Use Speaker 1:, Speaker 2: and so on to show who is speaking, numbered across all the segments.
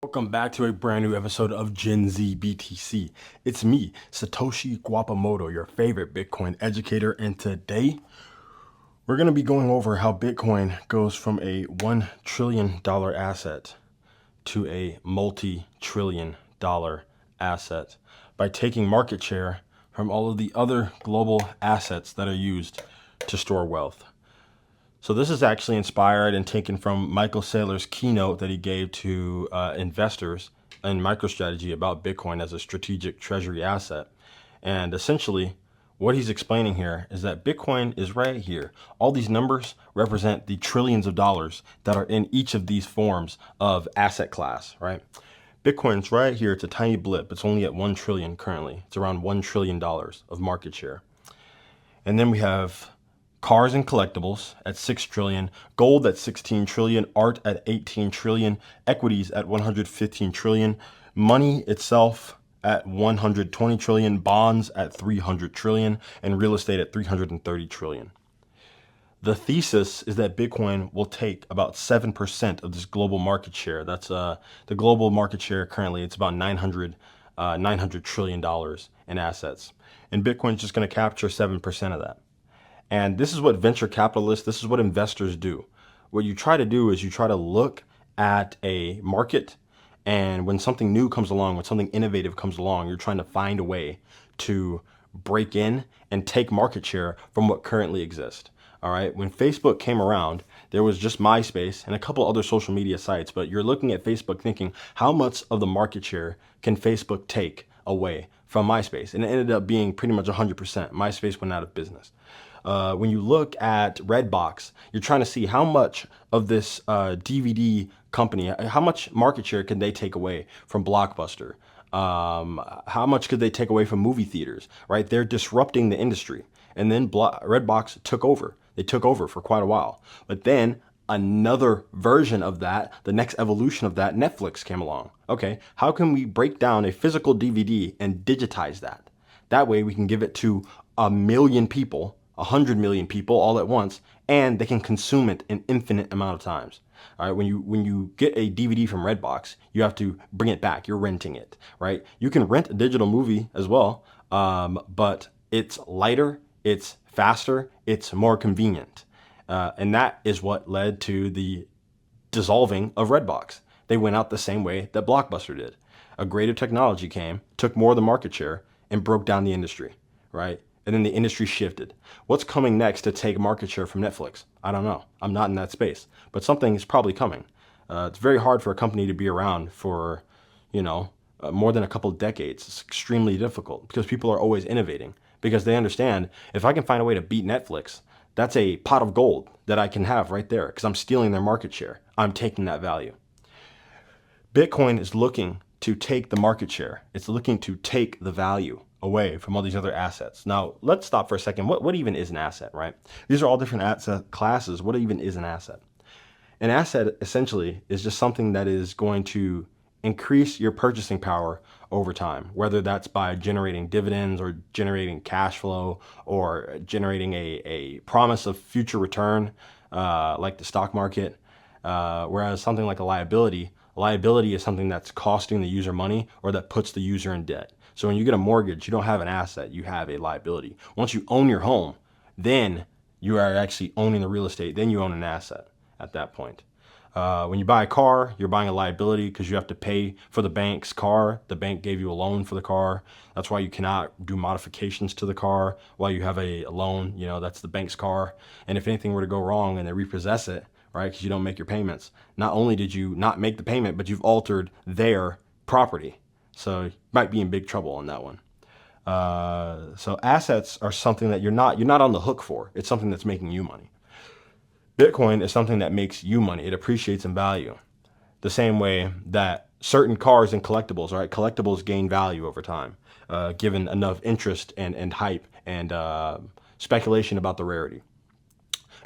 Speaker 1: Welcome back to a brand new episode of Gen Z BTC. It's me, Satoshi Guapamoto, your favorite Bitcoin educator, and today we're going to be going over how Bitcoin goes from a $1 trillion asset to a multi-trillion dollar asset by taking market share from all of the other global assets that are used to store wealth. So this is actually inspired and taken from Michael Saylor's keynote that he gave to investors in MicroStrategy about Bitcoin as a strategic treasury asset. And essentially, what he's explaining here is that Bitcoin is right here. All these numbers represent the trillions of dollars that are in each of these forms of asset class, right? Bitcoin's right here. It's a tiny blip. It's only at 1 trillion currently. It's around $1 trillion of market share. And then we have cars and collectibles at 6 trillion, gold at 16 trillion, art at 18 trillion, equities at 115 trillion, money itself at 120 trillion, bonds at 300 trillion, and real estate at 330 trillion. The thesis is that Bitcoin will take about 7% of this global market share. That's the global market share currently. It's about $900 trillion in assets. And Bitcoin's just going to capture 7% of that. And this is what venture capitalists, this is what investors do. What you try to do is you try to look at a market, and when something new comes along, when something innovative comes along, you're trying to find a way to break in and take market share from what currently exists. All right. When Facebook came around, there was just MySpace and a couple other social media sites, but you're looking at Facebook thinking, how much of the market share can Facebook take away from MySpace? And it ended up being pretty much 100%. MySpace went out of business. When you look at Redbox, you're trying to see how much of this DVD company, how much market share can they take away from Blockbuster? How much could they take away from movie theaters, right? They're disrupting the industry. And then Redbox took over. They took over for quite a while. But then another version of that, the next evolution of that, Netflix came along. Okay, how can we break down a physical DVD and digitize that? That way we can give it to 1 million people, 100 million people all at once, and they can consume it an infinite amount of times. All right, when you get a DVD from Redbox, you have to bring it back. You're renting it, right? You can rent a digital movie as well, but it's lighter, it's faster, it's more convenient, and that is what led to the dissolving of Redbox. They went out the same way that Blockbuster did. A greater technology came, took more of the market share, and broke down the industry, right? And then the industry shifted. What's coming next to take market share from Netflix? I don't know. I'm not in that space, but something is probably coming. It's very hard for a company to be around for, more than a couple of decades. It's extremely difficult because people are always innovating because they understand if I can find a way to beat Netflix, that's a pot of gold that I can have right there because I'm stealing their market share. I'm taking that value. Bitcoin is looking to take the market share. It's looking to take the value away from all these other assets. Now, let's stop for a second. What even is an asset, right? These are all different asset classes. What even is an asset? An asset essentially is just something that is going to increase your purchasing power over time, whether that's by generating dividends or generating cash flow or generating a promise of future return, like the stock market. Whereas something like a liability is something that's costing the user money or that puts the user in debt. So when you get a mortgage, you don't have an asset, you have a liability. Once you own your home, then you are actually owning the real estate, then you own an asset at that point. When you buy a car, you're buying a liability because you have to pay for the bank's car. The bank gave you a loan for the car. That's why you cannot do modifications to the car while you have a loan. That's the bank's car. And if anything were to go wrong and they repossess it, right, because you don't make your payments, not only did you not make the payment, but you've altered their property. So you might be in big trouble on that one. So assets are something that you're not on the hook for. It's something that's making you money. Bitcoin is something that makes you money. It appreciates in value. The same way that certain cars and collectibles, right? Collectibles gain value over time, given enough interest and hype and speculation about the rarity.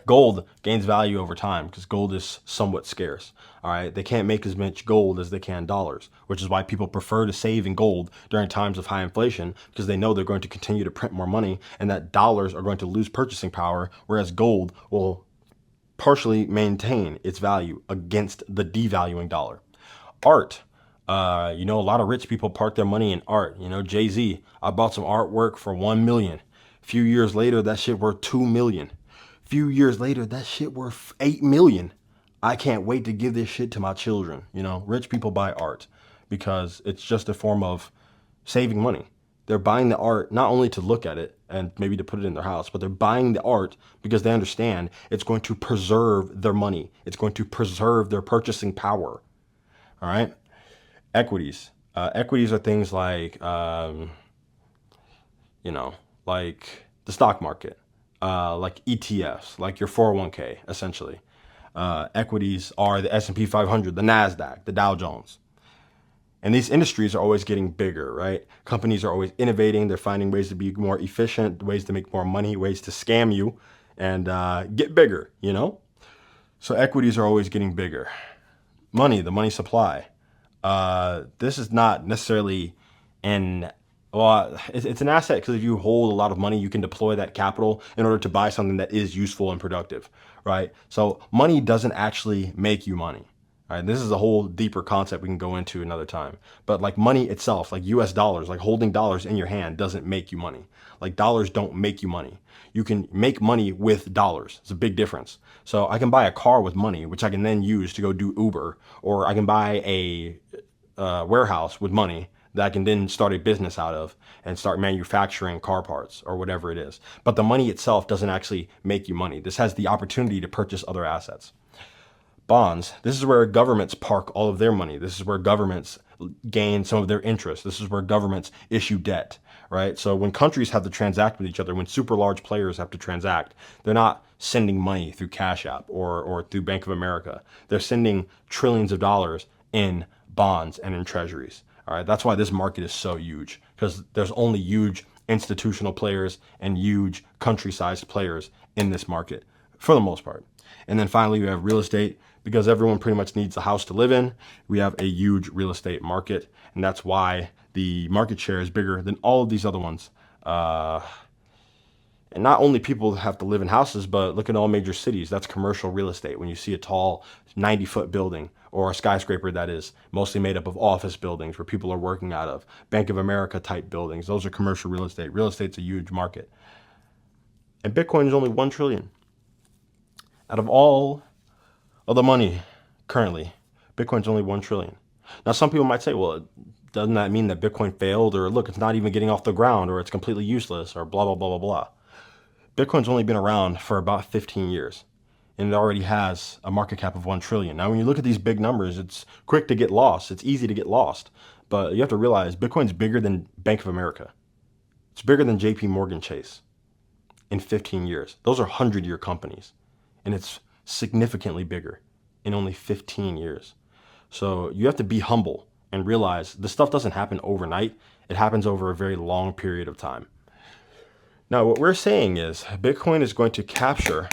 Speaker 1: Gold gains value over time because gold is somewhat scarce. All right. They can't make as much gold as they can dollars, which is why people prefer to save in gold during times of high inflation because they know they're going to continue to print more money and that dollars are going to lose purchasing power, whereas gold will partially maintain its value against the devaluing dollar. Art A lot of rich people park their money in art. Jay-Z, I bought some artwork for 1 million. A few years later, that shit worth 2 million. A few years later, that shit worth 8 million. I can't wait to give this shit to my children. Rich people buy art because it's just a form of saving money. They're buying the art not only to look at it and maybe to put it in their house, but they're buying the art because they understand it's going to preserve their money. It's going to preserve their purchasing power. All right. Equities. Equities are things like the stock market, like ETFs, like your 401k, essentially. Equities are the S&P 500, the NASDAQ, the Dow Jones. And these industries are always getting bigger, right? Companies are always innovating. They're finding ways to be more efficient, ways to make more money, ways to scam you and get bigger. So equities are always getting bigger. Money, the money supply. This is not necessarily it's an asset because if you hold a lot of money, you can deploy that capital in order to buy something that is useful and productive, right? So money doesn't actually make you money. All right, this is a whole deeper concept we can go into another time. But like money itself, like US dollars, like holding dollars in your hand doesn't make you money. Like dollars don't make you money. You can make money with dollars. It's a big difference. So I can buy a car with money, which I can then use to go do Uber, or I can buy a warehouse with money that I can then start a business out of and start manufacturing car parts or whatever it is. But the money itself doesn't actually make you money. This has the opportunity to purchase other assets. Bonds. This is where governments park all of their money. This is where governments gain some of their interest. This is where governments issue debt, right? So when countries have to transact with each other, when super large players have to transact, they're not sending money through Cash App or through Bank of America. They're sending trillions of dollars in bonds and in treasuries. All right. That's why this market is so huge, because there's only huge institutional players and huge country-sized players in this market for the most part. And then finally, we have real estate. Because everyone pretty much needs a house to live in, we have a huge real estate market. And that's why the market share is bigger than all of these other ones. And not only people have to live in houses, but look at all major cities. That's commercial real estate. When you see a tall 90-foot building or a skyscraper that is mostly made up of office buildings where people are working out of, Bank of America type buildings, those are commercial real estate. Real estate's a huge market. And Bitcoin is only 1 trillion. Out of all of the money currently, Bitcoin's only 1 trillion. Now, some people might say, well, doesn't that mean that Bitcoin failed, or look, it's not even getting off the ground, or it's completely useless, or blah, blah, blah, blah, blah. Bitcoin's only been around for about 15 years, and it already has a market cap of 1 trillion. Now, when you look at these big numbers, it's quick to get lost. It's easy to get lost, but you have to realize Bitcoin's bigger than Bank of America. It's bigger than JP Morgan Chase in 15 years. Those are 100-year companies, and it's significantly bigger in only 15 years. So you have to be humble and realize this stuff doesn't happen overnight. It happens over a very long period of time. Now, what we're saying is Bitcoin is going to capture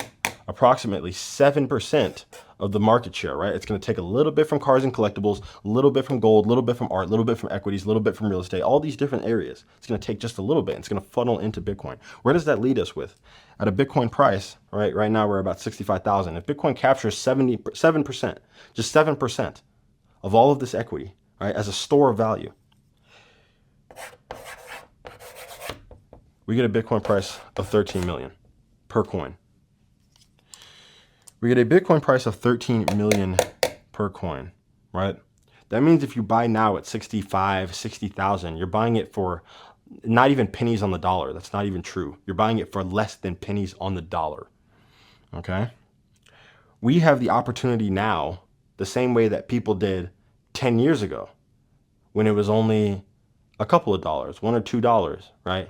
Speaker 1: approximately 7% of the market share, right? It's going to take a little bit from cars and collectibles, a little bit from gold, a little bit from art, a little bit from equities, a little bit from real estate, all these different areas. It's going to take just a little bit. It's going to funnel into Bitcoin. Where does that lead us with? At a Bitcoin price, right now we're about 65,000. If Bitcoin captures 7%, just 7% of all of this equity, right, as a store of value, we get a Bitcoin price of 13 million per coin. We get a Bitcoin price of 13 million per coin, right? That means if you buy now at 65, 60,000, you're buying it for not even pennies on the dollar. That's not even true. You're buying it for less than pennies on the dollar, okay? We have the opportunity now, the same way that people did 10 years ago, when it was only a couple of dollars, $1 or $2, right?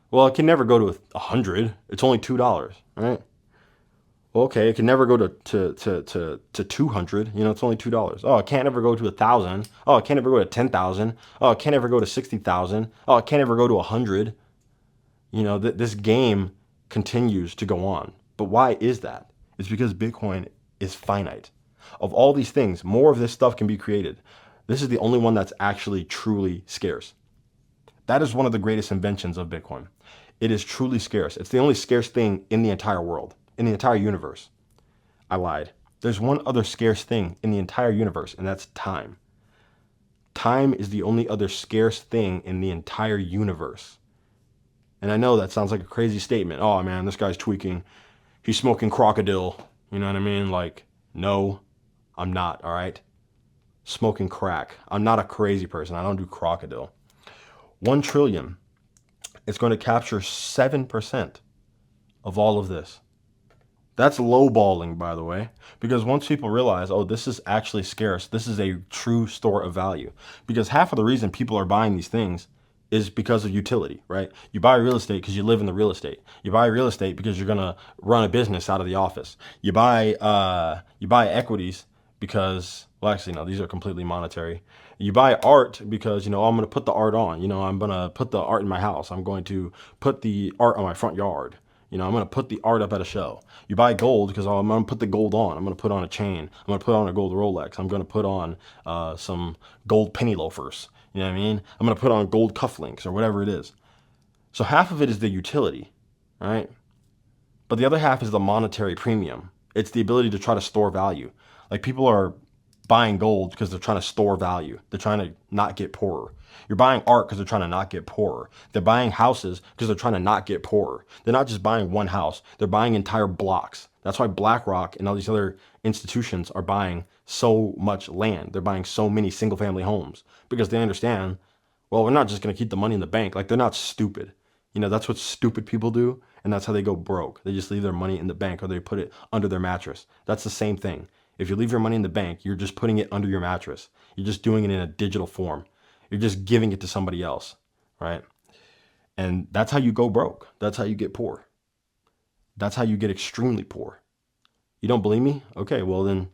Speaker 1: Well, it can never go to 100. It's only $2, right? Well, okay, it can never go to 200. It's only $2. Oh, it can't ever go to 1,000. Oh, it can't ever go to 10,000. Oh, it can't ever go to 60,000. Oh, it can't ever go to 100. This game continues to go on. But why is that? It's because Bitcoin is finite. Of all these things, more of this stuff can be created. This is the only one that's actually truly scarce. That is one of the greatest inventions of Bitcoin. It is truly scarce. It's the only scarce thing in the entire world. In the entire universe. I lied. There's one other scarce thing in the entire universe, and that's time. Time is the only other scarce thing in the entire universe. And I know that sounds like a crazy statement. Oh man, this guy's tweaking. He's smoking crocodile. You know what I mean? Like, no, I'm not, all right? Smoking crack. I'm not a crazy person. I don't do crocodile. 1 trillion. It's going to capture 7% of all of this. That's lowballing, by the way, because once people realize, oh, this is actually scarce, this is a true store of value. Because half of the reason people are buying these things is because of utility, right? You buy real estate because you live in the real estate. You buy real estate because you're gonna run a business out of the office. You buy equities because, well, actually no, these are completely monetary. You buy art because, you know, I'm gonna put the art on. You know, I'm gonna put the art in my house. I'm going to put the art on my front yard. You know, I'm going to put the art up at a show. You buy gold because I'm going to put the gold on. I'm going to put on a chain. I'm going to put on a gold Rolex. I'm going to put on some gold penny loafers. You know what I mean? I'm going to put on gold cufflinks or whatever it is. So half of it is the utility, right? But the other half is the monetary premium. It's the ability to try to store value. Like people are buying gold because they're trying to store value. They're trying to not get poorer. You're buying art because they're trying to not get poorer. They're buying houses because they're trying to not get poorer. They're not just buying one house. They're buying entire blocks. That's why BlackRock and all these other institutions are buying so much land. They're buying so many single family homes because they understand, well, we're not just going to keep the money in the bank. Like they're not stupid. You know, that's what stupid people do. And that's how they go broke. They just leave their money in the bank or they put it under their mattress. That's the same thing. If you leave your money in the bank, you're just putting it under your mattress. You're just doing it in a digital form. You're just giving it to somebody else, right? And that's how you go broke. That's how you get poor. That's how you get extremely poor. You don't believe me? Okay, well then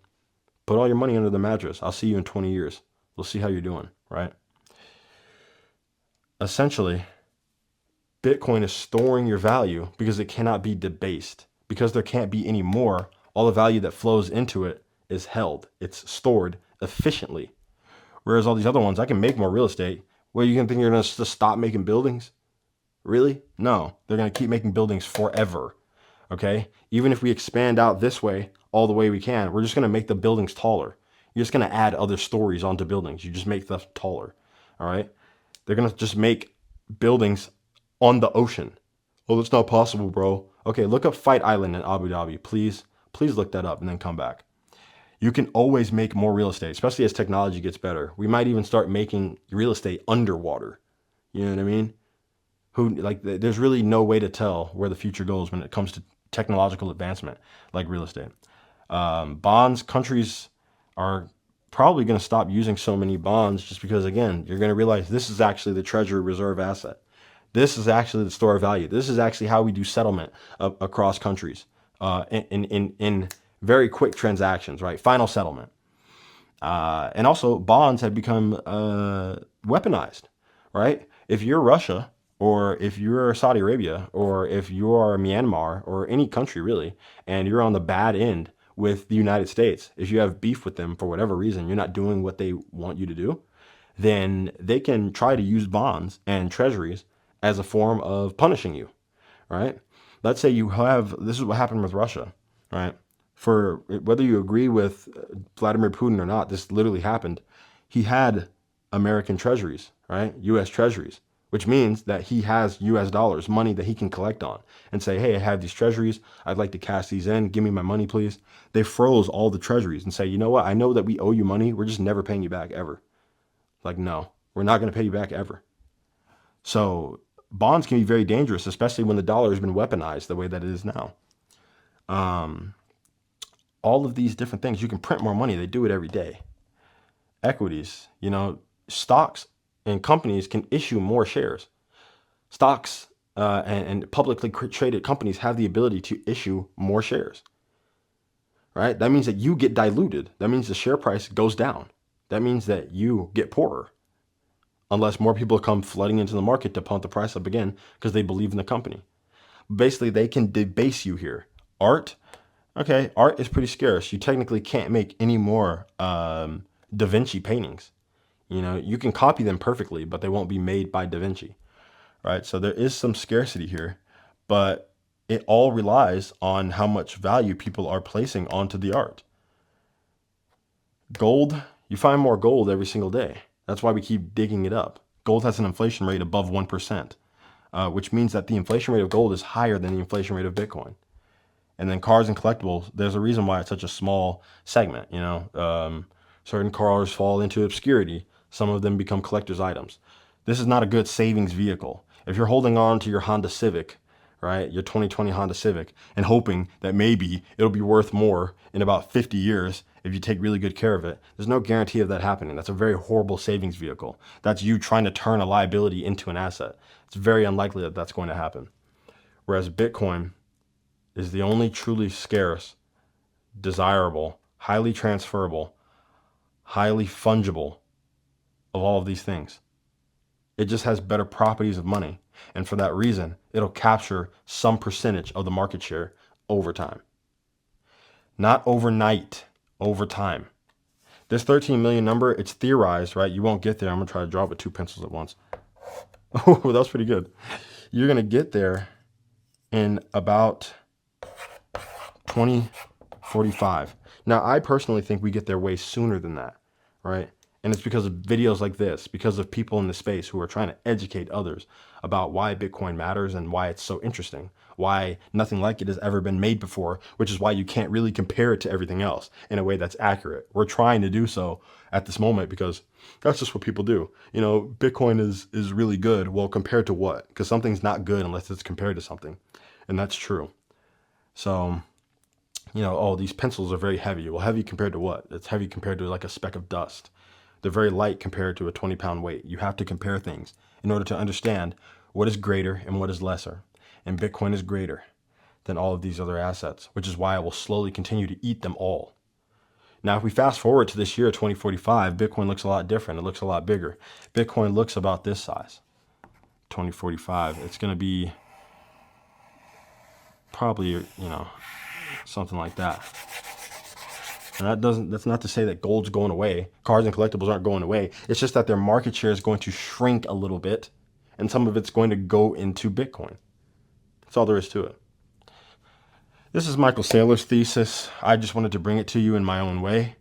Speaker 1: put all your money under the mattress. I'll see you in 20 years. We'll see how you're doing, right? Essentially, Bitcoin is storing your value because it cannot be debased. Because there can't be any more, all the value that flows into it is held. It's stored efficiently. Whereas all these other ones, I can make more real estate. Well, you can think you're going to stop making buildings? Really? No, they're going to keep making buildings forever. Okay? Even if we expand out this way, all the way we can, we're just going to make the buildings taller. You're just going to add other stories onto buildings. You just make them taller. All right? They're going to just make buildings on the ocean. Oh, that's not possible, bro. Okay, look up Fight Island in Abu Dhabi. Please look that up and then come back. You can always make more real estate, especially as technology gets better. We might even start making real estate underwater. You know what I mean? There's really no way to tell where the future goes when it comes to technological advancement like real estate. Bonds, countries are probably going to stop using so many bonds just because, again, you're going to realize this is actually the treasury reserve asset. This is actually the store of value. This is actually how we do settlement across countries in very quick transactions, right? Final settlement. And also bonds have become weaponized, right? If you're Russia or if you're Saudi Arabia or if you're Myanmar or any country really, and you're on the bad end with the United States, if you have beef with them for whatever reason, you're not doing what they want you to do, then they can try to use bonds and treasuries as a form of punishing you, right? Let's say this is what happened with Russia, right? For whether you agree with Vladimir Putin or not, this literally happened. He had American treasuries, right? U.S. treasuries, which means that he has U.S. dollars, money that he can collect on and say, hey, I have these treasuries. I'd like to cash these in. Give me my money, please. They froze all the treasuries and say, you know what? I know that we owe you money. We're just never paying you back ever. Like, no, we're not going to pay you back ever. So bonds can be very dangerous, especially when the dollar has been weaponized the way that it is now. All of these different things, you can print more money. They do it every day. Equities, stocks and companies can issue more shares. Stocks and publicly traded companies have the ability to issue more shares, right? That means that you get diluted. That means the share price goes down. That means that you get poorer unless more people come flooding into the market to pump the price up again because they believe in the company. Basically, they can debase you here. Art is pretty scarce. You technically can't make any more Da Vinci paintings. You can copy them perfectly, but they won't be made by Da Vinci, right? So there is some scarcity here, but it all relies on how much value people are placing onto the art. Gold, you find more gold every single day. That's why we keep digging it up. Gold has an inflation rate above 1%, which means that the inflation rate of gold is higher than the inflation rate of Bitcoin. And then cars and collectibles, there's a reason why it's such a small segment. Certain cars fall into obscurity. Some of them become collector's items. This is not a good savings vehicle. If you're holding on to your Honda Civic, right, your 2020 Honda Civic, and hoping that maybe it'll be worth more in about 50 years if you take really good care of it, there's no guarantee of that happening. That's a very horrible savings vehicle. That's you trying to turn a liability into an asset. It's very unlikely that that's going to happen. Whereas Bitcoin is the only truly scarce, desirable, highly transferable, highly fungible of all of these things. It just has better properties of money. And for that reason, it'll capture some percentage of the market share over time. Not overnight, over time. This 13 million number, it's theorized, right? You won't get there. I'm going to try to draw it with 2 pencils at once. Oh, that was pretty good. You're going to get there in about 2045. Now, I personally think we get there way sooner than that, right? And it's because of videos like this, because of people in the space who are trying to educate others about why Bitcoin matters and why it's so interesting, why nothing like it has ever been made before, which is why you can't really compare it to everything else in a way that's accurate. We're trying to do so at this moment because that's just what people do. Bitcoin is really good. Well, compared to what? Because something's not good unless it's compared to something. And that's true. So, oh, these pencils are very heavy. Well, heavy compared to what? It's heavy compared to like a speck of dust. They're very light compared to a 20-pound weight. You have to compare things in order to understand what is greater and what is lesser. And Bitcoin is greater than all of these other assets, which is why I will slowly continue to eat them all. Now, if we fast forward to this year, 2045, Bitcoin looks a lot different. It looks a lot bigger. Bitcoin looks about this size. 2045, it's going to be probably, something like that. And that's not to say that gold's going away. Cars and collectibles aren't going away. It's just that their market share is going to shrink a little bit, and some of it's going to go into Bitcoin. That's all there is to it. This is Michael Saylor's thesis. I just wanted to bring it to you in my own way.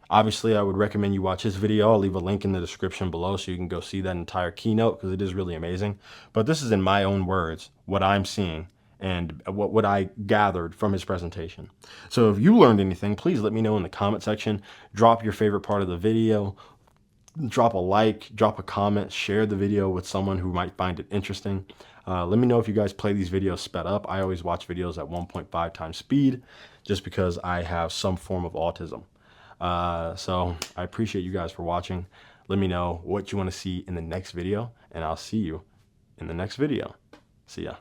Speaker 1: Obviously, I would recommend you watch his video. I'll leave a link in the description below so you can go see that entire keynote because it is really amazing. But this is in my own words, what I'm seeing and what I gathered from his presentation. So if you learned anything, please let me know in the comment section. Drop your favorite part of the video. Drop a like, drop a comment, share the video with someone who might find it interesting. Let me know if you guys play these videos sped up. I always watch videos at 1.5 times speed just because I have some form of autism. So I appreciate you guys for watching. Let me know what you want to see in the next video, and I'll see you in the next video. See ya.